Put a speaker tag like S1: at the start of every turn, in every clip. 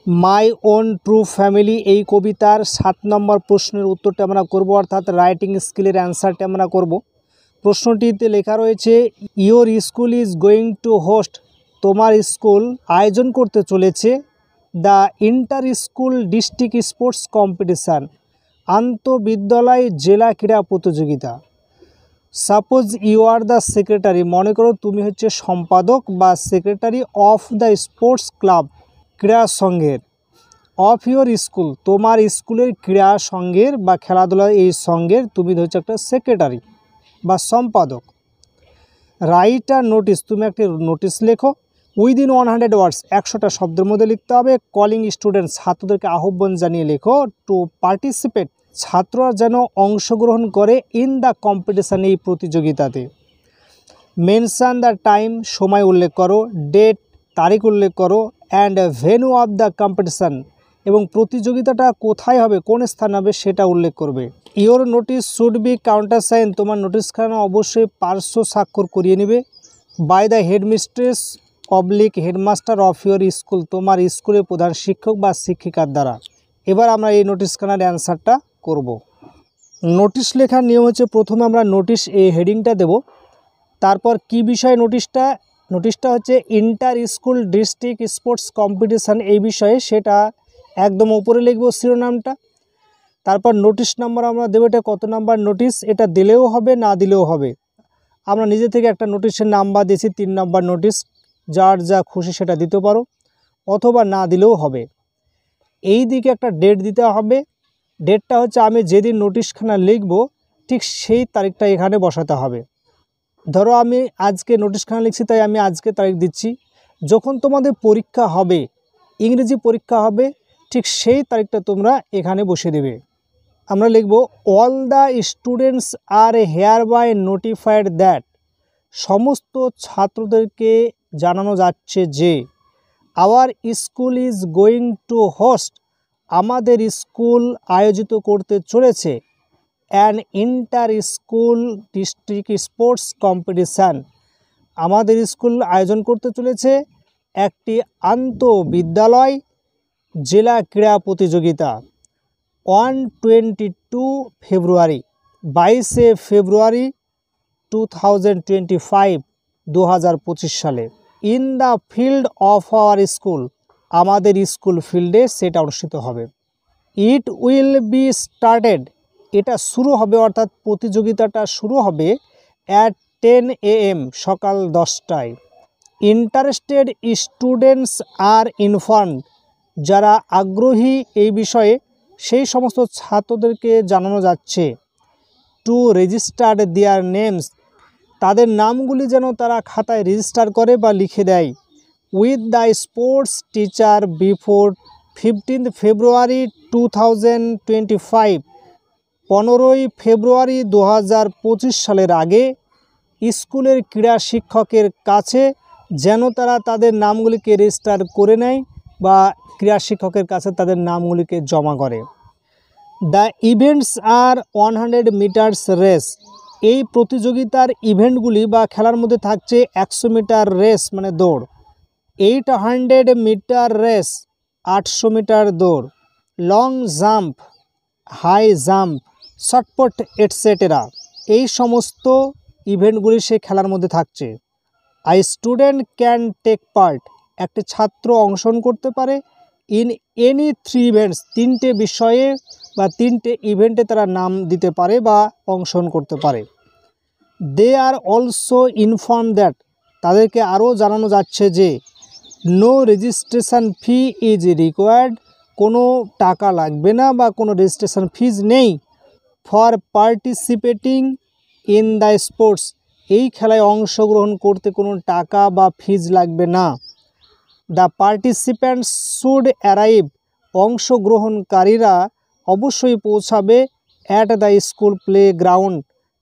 S1: My own true family এই কবিতার 7 নম্বর প্রশ্নের উত্তরটা আমরা করব, অর্থাৎ রাইটিং স্কিলের অ্যান্সারটা আমরা করব। প্রশ্নটিতে লেখা রয়েছে your school is going to host, তোমার স্কুল আয়োজন করতে চলেছে the inter school district sports competition, আন্তঃবিদ্যালয় জেলা ক্রীড়া প্রতিযোগিতা। Suppose you are the secretary, মনে করো তুমি হচ্ছে সম্পাদক বা secretary of the sports club, ক্রীড়া সংঘের, অফ ইউর স্কুল, তোমার স্কুলের ক্রীড়া সংঘের বা খেলাধুলার এই সংঘের তুমি হচ্ছে একটা সেক্রেটারি বা সম্পাদক। রাইট আর নোটিস, তুমি একটা নোটিশ লেখো উইদিন 100 ওয়ার্ডস, 100টা শব্দের মধ্যে লিখতে হবে। কলিং স্টুডেন্টস, ছাত্রদেরকে আহ্বান জানিয়ে লেখো টু পার্টিসিপেট, ছাত্ররা যেন অংশগ্রহণ করে ইন দ্য কম্পিটিশান, এই প্রতিযোগিতাতে। মেনশন দ্য টাইম, সময় উল্লেখ করো, ডেট, তারিখ উল্লেখ করো, and venue of the competition, এবং প্রতিযোগিতাটা কোথায় হবে, কোন স্থানে হবে সেটা উল্লেখ করবে। Your notice should be countersign, তোমার নোটিশখানা অবশ্যই পার্শ্ব স্বাক্ষর করিয়ে নেবে। By the headmistress oblique headmaster of your school, তোমার স্কুলের প্রধান শিক্ষক বা শিক্ষিকার দ্বারা। এবার আমরা এই নোটিশখানার অ্যান্সারটা করব। নোটিশ লেখার নিয়ম হচ্ছে প্রথমে আমরা নোটিশ এই হেডিংটা দেব, তারপর কি বিষয়ে নোটিশটা হচ্ছে inter school district sports competition এই বিষয়ে, সেটা একদম উপরে লিখব শিরোনামটা। তারপর নোটিশ নাম্বার আমরা দেবো, এটা কত নাম্বার নোটিশ, এটা দিলেও হবে না দিলেও হবে। আমরা নিজে থেকে একটা নোটিশের নাম্বার দিয়েছি 3 নাম্বার নোটিশ, যার যা খুশি সেটা দিতে পারো, অথবা না দিলেও হবে। এই দিকে একটা ডেট দিতে হবে, ডেটটা হচ্ছে আমি যেদিন নোটিশখানা লিখব ঠিক সেই তারিখটা এখানে বসাতে হবে। ধরো আমি আজকে নোটিশখানা লিখছি, তাই আমি আজকে তারিখ দিচ্ছি। যখন তোমাদের পরীক্ষা হবে, ইংরেজি পরীক্ষা হবে, ঠিক সেই তারিখটা তোমরা এখানে বসিয়ে দেবে। আমরা লিখব all the students are hereby notified that, সমস্ত ছাত্রদেরকে জানানো যাচ্ছে যে our school is going to host, আমাদের স্কুল আয়োজিত করতে চলেছে an inter school district sports competition, আমাদের স্কুল আয়োজন করতে চলেছে একটি আন্তঃবিদ্যালয় জেলা ক্রীড়া প্রতিযোগিতা। 22 ফেব্রুয়ারি, 22শে ফেব্রুয়ারি 2025 সালে, in the field of our school, আমাদের স্কুল ফিল্ডে সেটা অনুষ্ঠিত হবে। ইট উইল বি স্টার্টেড, এটা শুরু হবে, অর্থাৎ প্রতিযোগিতাটা শুরু হবে অ্যাট 10 AM, সকাল 10টায়। ইন্টারেস্টেড স্টুডেন্টস আর ইনফর্মড, যারা আগ্রহী এই বিষয়ে সেই সমস্ত ছাত্রদেরকে জানানো যাচ্ছে টু রেজিস্টার দেয়ার নেমস, তাদের নামগুলি যেন তারা খাতায় রেজিস্টার করে বা লিখে দেয়। With the sports teacher before 15 ফেব্রুয়ারি 2025, 15ই ফেব্রুয়ারি 2025 সালের আগে স্কুলের ক্রীড়া শিক্ষকের কাছে যেন তারা তাদের নামগুলিকে রেজিস্টার করে নেয় বা ক্রীড়া শিক্ষকের কাছে তাদের নামগুলিকে জমা করে। The events are 100 meters race, এই প্রতিযোগিতার ইভেন্টগুলি বা খেলার মধ্যে থাকছে 100 মিটার রেস মানে দৌড়, 800 মিটার রেস 800 মিটার দৌড়, long jump, high jump, shot put etcetera, এই সমস্ত ইভেন্টগুলি সে খেলার মধ্যে থাকছে। I student can take part, একটি ছাত্র অংশগ্রহণ করতে পারে ইন এনি 3 ইভেন্টস, 3টে বিষয়ে বা 3টে ইভেন্টে তারা নাম দিতে পারে বা অংশগ্রহণ করতে পারে। They are also inform that, তাদেরকে আরও জানানো যাচ্ছে যে no registration fee is required, কোনো টাকা লাগবে না বা কোনো রেজিস্ট্রেশন ফিজ নেই for participating in the sports, এই খেলায় অংশগ্রহণ করতে কোনো টাকা বা ফিজ লাগবে না। দ্য পার্টিসিপ্যান্টস শুড অ্যারাইভ, অংশগ্রহণকারীরা অবশ্যই পৌঁছাবে at the school play ground,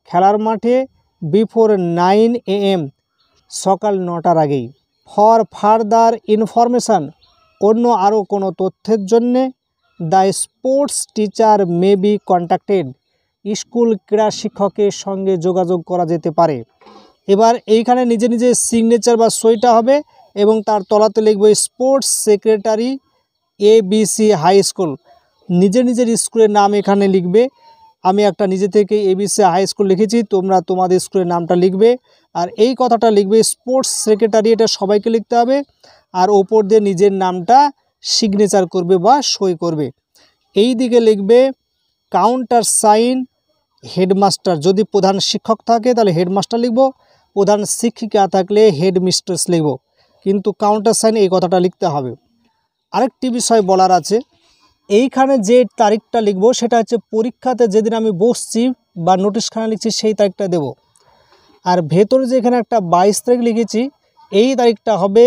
S1: খেলার মাঠে বিফোর 9 AM, সকাল 9টার আগেই। ফর ফার্দার ইনফরমেশান, অন্য আরও কোনো তথ্যের জন্যে the sports teacher may be contacted, school ক্রীড়া শিক্ষকের সঙ্গে যোগাযোগ করা যেতে পারে। এবার এইখানে নিজে নিজে সিগনেচার বা সইটা হবে এবং তার তলাতে লিখব sports secretary ABC high school, নিজের নিজের স্কুলের নাম এখানে লিখবে। আমি একটা নিজে থেকে ABC হাই স্কুল লিখেছি, তোমরা তোমাদের স্কুলের নামটা লিখবে। আর এই কথাটা লিখবে স্পোর্টস সেক্রেটারি, এটা সবাইকে লিখতে হবে। আর ওপর দিয়ে নিজের নামটা সিগনেচার করবে বা সই করবে। এই দিকে লিখবে কাউন্টার সাইন হেডমাস্টার, যদি প্রধান শিক্ষক থাকে তাহলে হেডমাস্টার লিখব, প্রধান শিক্ষিকা থাকলে হেডমিস্ট্রেস লিখব, কিন্তু কাউন্টার সাইন এই কথাটা লিখতে হবে। আরেকটি বিষয় বলার আছে, এইখানে যে তারিখটা লিখব সেটা হচ্ছে পরীক্ষাতে যেদিন আমি বসছি বা নোটিশখানা লিখছি সেই তারিখটা দেব। আর ভেতরে যে এখানে একটা 22 তারিখ লিখেছি, এই তারিখটা হবে,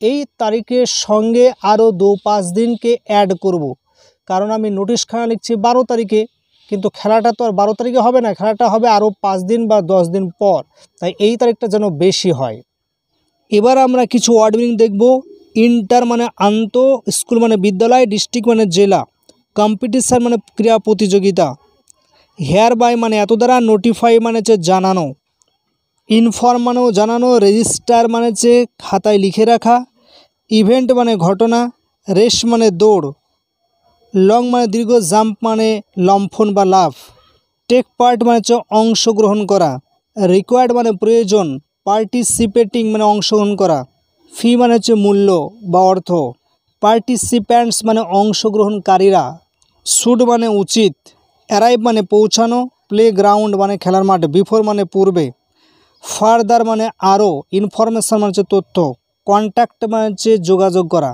S1: এই তারিখের সঙ্গে আরও 2-5 দিনকে অ্যাড করব। কারণ আমি নোটিশখানা লিখছি 12 তারিখে, কিন্তু খেলাটা তো আর 12 তারিখে হবে না, খেলাটা হবে আরও 5 দিন বা 10 দিন পর, তাই এই তারিখটা যেন বেশি হয়। এবার আমরা কিছু ওয়ার্ড মিনিং দেখব। ইন্টার মানে আন্ত, স্কুল মানে বিদ্যালয়, ডিস্ট্রিক্ট মানে জেলা, কম্পিটিশান মানে ক্রীড়া প্রতিযোগিতা, হেয়ার বাই মানে এত দ্বারা, নোটিফাই মানে হচ্ছে জানানো, ইনফর্ম মানেও জানানো, রেজিস্টার মানে হচ্ছে খাতায় লিখে রাখা, ইভেন্ট মানে ঘটনা, রেস মানে দৌড়, লং মানে দীর্ঘ, জাম্প মানে লম্ফন বা লাফ, টেক পার্ট মানে হচ্ছে অংশগ্রহণ করা, রিকোয়ার্ড মানে প্রয়োজন, পার্টিসিপেটিং মানে অংশগ্রহণ করা, ফি মানে হচ্ছে মূল্য বা অর্থ, পার্টিসিপ্যান্টস মানে অংশগ্রহণকারীরা, শুড মানে উচিত, অ্যারাইভ মানে পৌঁছানো, প্লে গ্রাউন্ড মানে খেলার মাঠ, বিফোর মানে পূর্বে, ফার্দার মানে আরও, ইনফরমেশান মানে হচ্ছে তথ্য, কন্ট্যাক্ট মানে হচ্ছে যোগাযোগ করা।